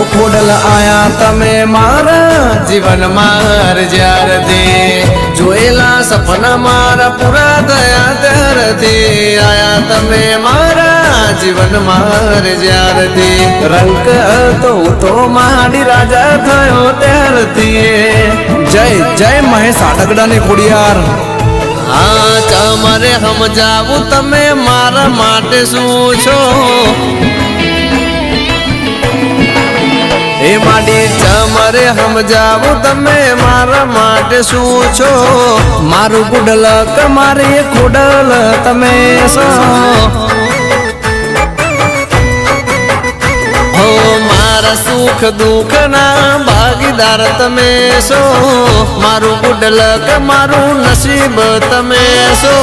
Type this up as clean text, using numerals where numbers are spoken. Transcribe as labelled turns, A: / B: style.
A: ખોડલ આયા તમે મારા જીવન માર જ્યારથી જોયેલા સપના મારા પૂરા થયા ત્યારથી આયા તમે મારા જીવન માર જ્યારથી રંગ તો માડી રાજા થયો ત્યારથી જય જય મહેશ આટકડા ને ખોડિયાર હા તમારે સમજાવું તમે મારા માટે શું છો એ માડી તમારે સમજાવું તમે મારા માટે શું છો મારું ગુડલ તમારી ખોડલ તમે છો હો મારા સુખ દુઃખ ના ભાગીદાર તમે છો મારું ગુડલ મારું નસીબ તમે છો